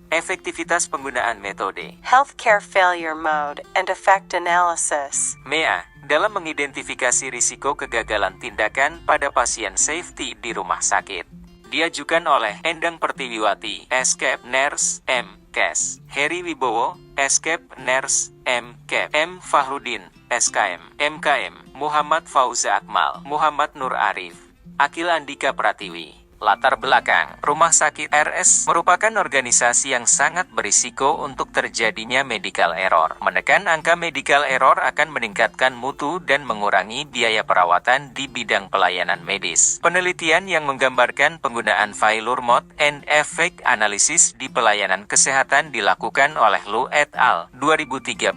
Efektivitas penggunaan metode Healthcare Failure Mode and Effect Analysis. MEA dalam mengidentifikasi risiko kegagalan tindakan pada pasien safety di rumah sakit. Diajukan oleh Endang Pertiwiwati, Escape Nurse, M.Kes, Heri Wibowo, Escape Nurse, M.Kep, M. Fahrudin, SKM, MKM, Muhammad Fauza Akmal, Muhammad Nur Arif, Akil Andika Pratiwi. Latar belakang, Rumah Sakit RS merupakan organisasi yang sangat berisiko untuk terjadinya medical error. Menekan angka medical error akan meningkatkan mutu dan mengurangi biaya perawatan di bidang pelayanan medis. Penelitian yang menggambarkan penggunaan failure mode and effect analysis di pelayanan kesehatan dilakukan oleh Lu et al. 2013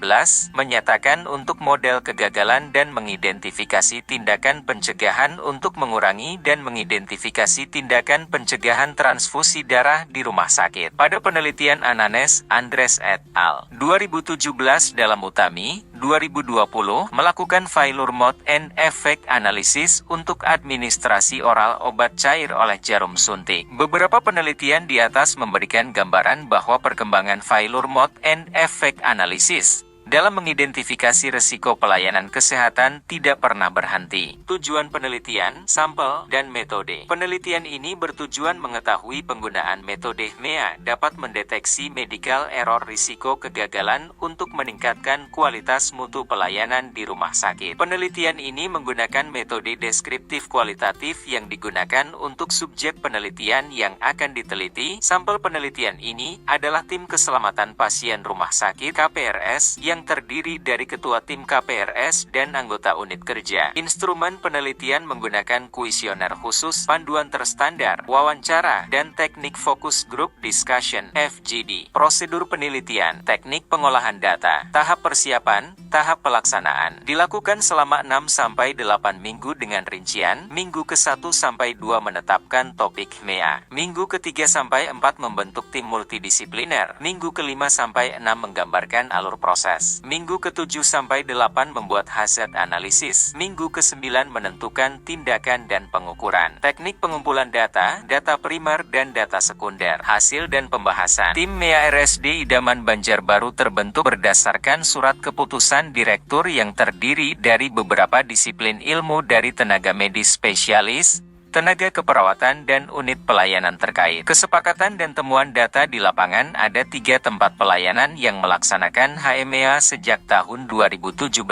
menyatakan untuk model kegagalan dan mengidentifikasi tindakan pencegahan untuk mengurangi dan mengidentifikasi tindakan pencegahan transfusi darah di rumah sakit. Pada penelitian Ananes, Andres et al. 2017 dalam Utami, 2020 melakukan failure mode and effect analysis untuk administrasi oral obat cair oleh jarum suntik. Beberapa penelitian di atas memberikan gambaran bahwa perkembangan failure mode and effect analysis dalam mengidentifikasi risiko pelayanan kesehatan tidak pernah berhenti. Tujuan penelitian, sampel, dan metode. Penelitian ini bertujuan mengetahui penggunaan metode MEA dapat mendeteksi medical error risiko kegagalan untuk meningkatkan kualitas mutu pelayanan di rumah sakit. Penelitian ini menggunakan metode deskriptif kualitatif yang digunakan untuk subjek penelitian yang akan diteliti. Sampel penelitian ini adalah tim keselamatan pasien rumah sakit KPRS yang terdiri dari ketua tim KPRS dan anggota unit kerja. Instrumen penelitian menggunakan kuesioner khusus, panduan terstandar, wawancara, dan teknik focus group discussion (FGD). Prosedur penelitian, teknik pengolahan data, tahap persiapan, tahap pelaksanaan. Dilakukan selama 6-8 minggu dengan rincian, minggu ke-1-2 menetapkan topik MEA, minggu ke-3-4 membentuk tim multidisipliner, minggu ke-5-6 menggambarkan alur proses. Minggu ke-7-8 membuat hazard analisis. Minggu ke-9 menentukan tindakan dan pengukuran. Teknik pengumpulan data, data primer dan data sekunder. Hasil dan pembahasan. Tim MEA RSD Idaman Banjarbaru terbentuk berdasarkan surat keputusan direktur yang terdiri dari beberapa disiplin ilmu dari tenaga medis spesialis, tenaga keperawatan dan unit pelayanan terkait. Kesepakatan dan temuan data di lapangan ada 3 tempat pelayanan yang melaksanakan HMEA sejak tahun 2017.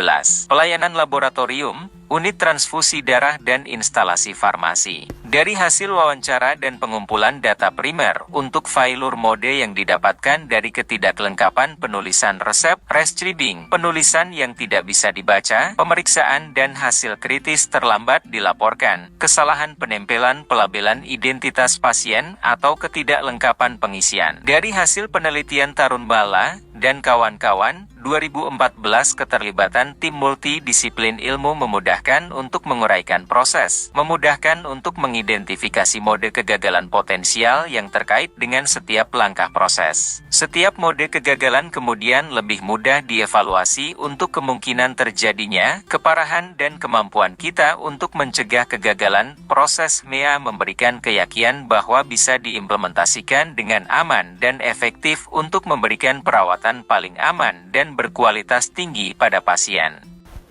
Pelayanan laboratorium, unit transfusi darah dan instalasi farmasi. Dari hasil wawancara dan pengumpulan data primer untuk failure mode yang didapatkan dari ketidaklengkapan penulisan resep, retrieving, penulisan yang tidak bisa dibaca, pemeriksaan dan hasil kritis terlambat dilaporkan, kesalahan penempelan pelabelan identitas pasien atau ketidaklengkapan pengisian. Dari hasil penelitian Tarun Bala dan kawan-kawan, 2014 keterlibatan tim multidisiplin ilmu memudahkan untuk menguraikan proses, memudahkan untuk mengidentifikasi mode kegagalan potensial yang terkait dengan setiap langkah proses. Setiap mode kegagalan kemudian lebih mudah dievaluasi untuk kemungkinan terjadinya, keparahan dan kemampuan kita untuk mencegah kegagalan. Proses MEA memberikan keyakinan bahwa bisa diimplementasikan dengan aman dan efektif untuk memberikan perawatan paling aman dan berkualitas tinggi pada pasien.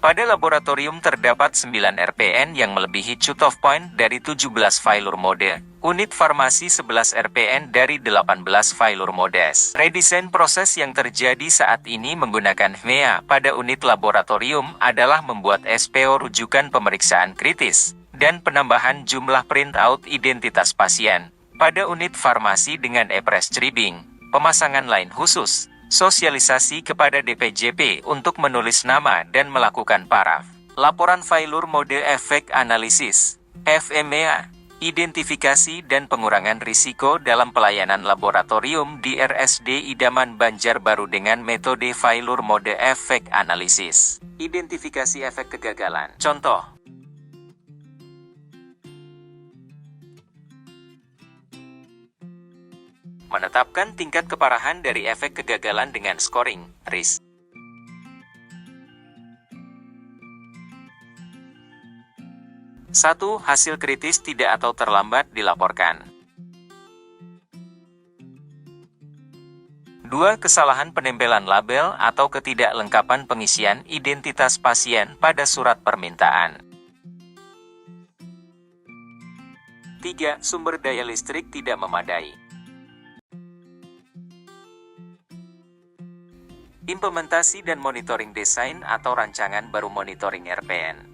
Pada laboratorium terdapat 9 RPN yang melebihi cutoff point dari 17 failure mode. Unit farmasi 11 RPN dari 18 failure modes. Redesign proses yang terjadi saat ini menggunakan MEA pada unit laboratorium adalah membuat SPO rujukan pemeriksaan kritis dan penambahan jumlah printout identitas pasien. Pada unit farmasi dengan e-prescribing, pemasangan line khusus, sosialisasi kepada DPJP untuk menulis nama dan melakukan paraf. Laporan failure mode effect analysis, FMEA, identifikasi dan pengurangan risiko dalam pelayanan laboratorium di RSD Idaman Banjarbaru dengan metode failure mode effect analysis. Identifikasi efek kegagalan. Contoh, menetapkan tingkat keparahan dari efek kegagalan dengan scoring, RIS. Satu, hasil kritis tidak atau terlambat dilaporkan. 2. Kesalahan penempelan label atau ketidaklengkapan pengisian identitas pasien pada surat permintaan. 3. Sumber daya listrik tidak memadai. Implementasi dan monitoring desain atau rancangan baru monitoring RPN.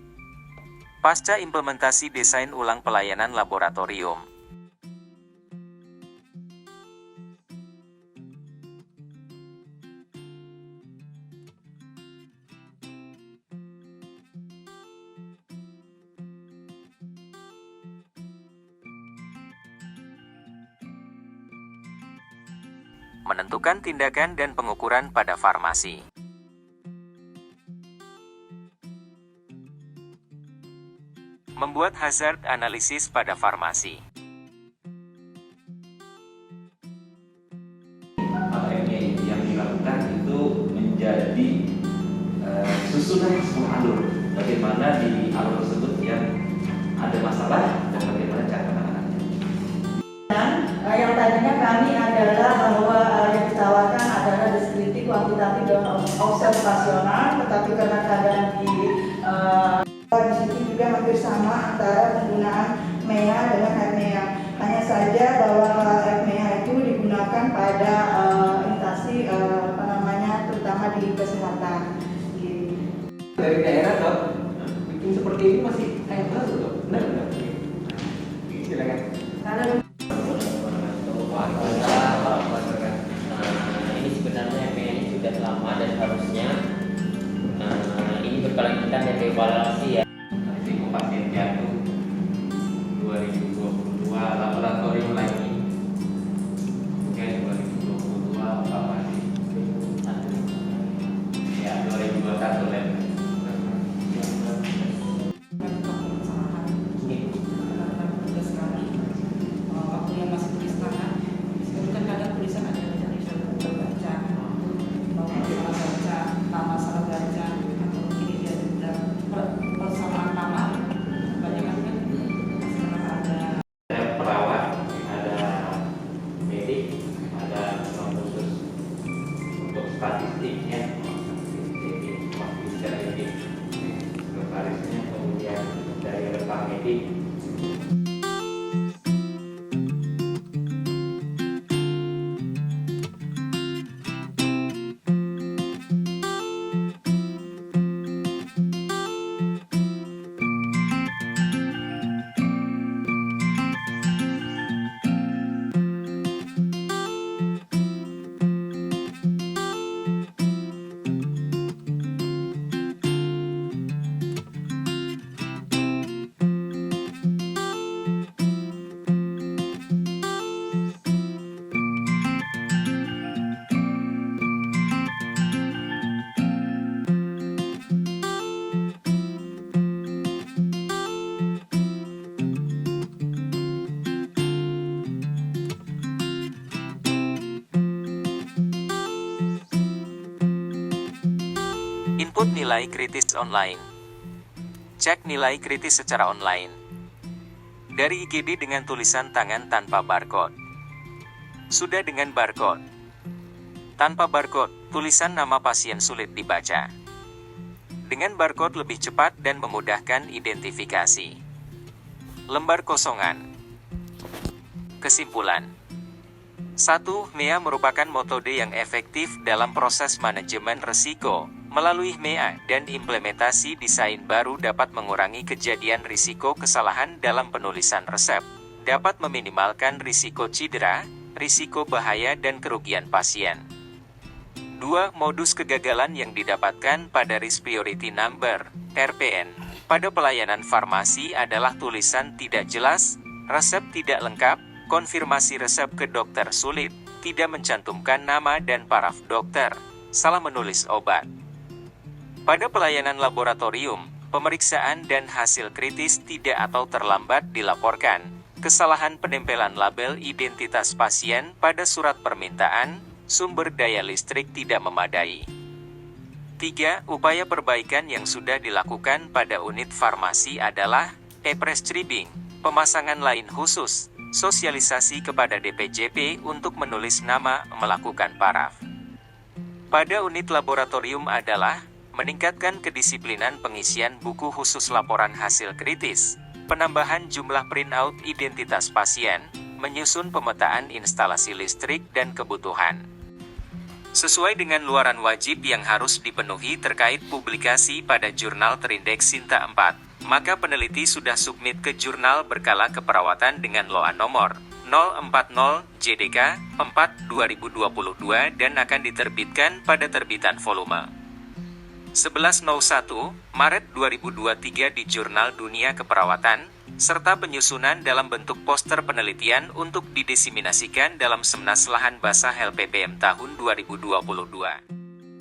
Pasca implementasi desain ulang pelayanan laboratorium. Menentukan tindakan dan pengukuran pada farmasi. Membuat hazard analisis pada farmasi. Yang dilakukan itu menjadi susunan sebuah alur. Bagaimana di alur tersebut yang ada masalah dan bagaimana cara penanganannya. Yang tadinya kami adalah bahwa yang ditawarkan adalah deskriptif, kuantitatif, dan observasional, tetapi karena keadaan di situ juga hampir sama antara penggunaan MEA dengan HMEA. Hanya saja bahwa HMEA itu digunakan pada instansi terutama di kesehatan. Dari daerah dok, bikin seperti ini masih kayak baru dok, benar? Silakan. Ini sebenarnya ini sudah lama dan harusnya ini berkelanjutan dan evaluasi ya. Risiko pasien jantung 2022 laboratorium lagi. Mungkin 2022 farmasi. Ya 2021 lab. Statistiknya, jadi masih bisa ini sekretarisnya, kemudian dari rekam medik. Input nilai kritis online. Cek nilai kritis secara online. Dari IGD dengan tulisan tangan tanpa barcode. Sudah dengan barcode. Tanpa barcode, tulisan nama pasien sulit dibaca. Dengan barcode lebih cepat dan memudahkan identifikasi. Lembar kosongan. Kesimpulan. 1. MEA merupakan metode yang efektif dalam proses manajemen risiko. Melalui MEA dan implementasi desain baru dapat mengurangi kejadian risiko kesalahan dalam penulisan resep, dapat meminimalkan risiko cedera, risiko bahaya dan kerugian pasien. 2. Modus kegagalan yang didapatkan pada Risk Priority Number, RPN, pada pelayanan farmasi adalah tulisan tidak jelas, resep tidak lengkap, konfirmasi resep ke dokter sulit, tidak mencantumkan nama dan paraf dokter, salah menulis obat. Pada pelayanan laboratorium, pemeriksaan dan hasil kritis tidak atau terlambat dilaporkan. Kesalahan penempelan label identitas pasien pada surat permintaan, sumber daya listrik tidak memadai. 3. Upaya perbaikan yang sudah dilakukan pada unit farmasi adalah e-prescribing, pemasangan lain khusus, sosialisasi kepada DPJP untuk menulis nama, melakukan paraf. pada unit laboratorium adalah meningkatkan kedisiplinan pengisian buku khusus laporan hasil kritis, penambahan jumlah printout identitas pasien, menyusun pemetaan instalasi listrik dan kebutuhan. Sesuai dengan luaran wajib yang harus dipenuhi terkait publikasi pada jurnal terindeks Sinta 4, maka peneliti sudah submit ke jurnal berkala keperawatan dengan LOA nomor 040 JDK 4 2022 dan akan diterbitkan pada terbitan volume 1101 Maret 2023 di Jurnal Dunia Keperawatan, serta penyusunan dalam bentuk poster penelitian untuk didesiminasikan dalam Semnas Lahan Basah LPPM tahun 2022.